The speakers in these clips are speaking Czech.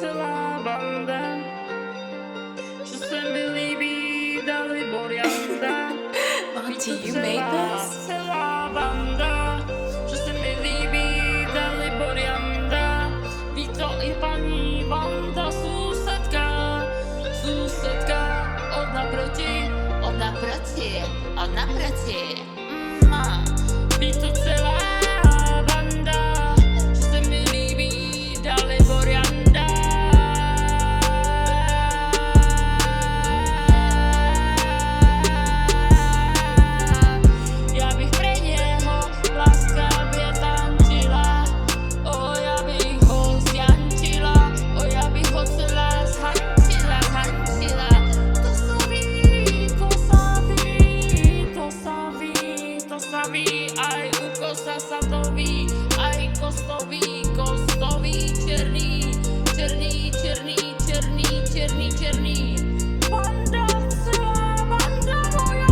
celá banda, že se mi líbí Dalibor Janda. Auntie, you made this? Celá banda, že se mi líbí Dalibor Janda. Ví to i paní Vanda, sousedka od naproti. Ví to celá banda, že se mi líbí Dalibor Janda. Já bych pre něho laskavě tančila, já bych ho zjančila, já bych ho celá zhančila. To saví, aj u kosa sa to ví, aj kostový, černý. Banda, celá banda moja.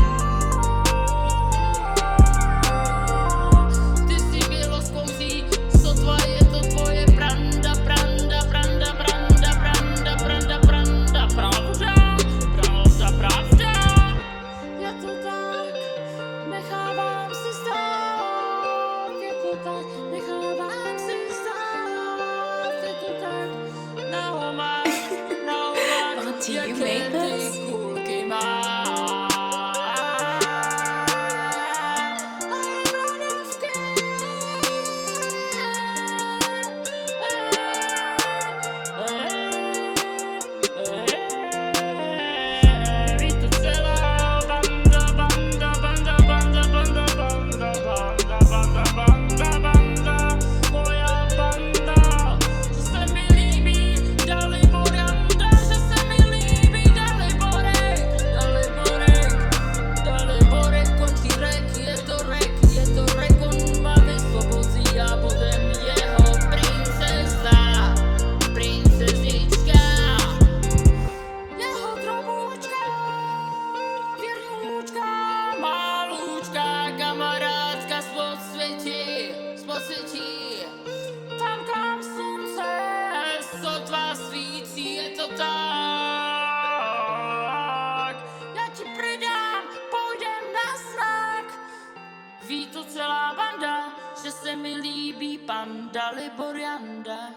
Ty si běloskouzí, sotva je to tvoje pranda. Pravda. Já to tak nechávám si stát, je to tak na homách, Auntie, you jaké made this? ty kulky má. Ví to celá banda, moja banda, že se mi líbí Dalibor Janda, že se mi líbí Daliborek, končí rek, je to rek, on ma vysvobodí a budem jeho princezička, jeho droboučka, věrňoučka, malúčka, kamarádka z podsvětí, tam kam slunce sotva svící, je to tak. Já ti pridám, půjdem na znak. Ví to celá banda, že se mi líbí pan Dalibor Janda.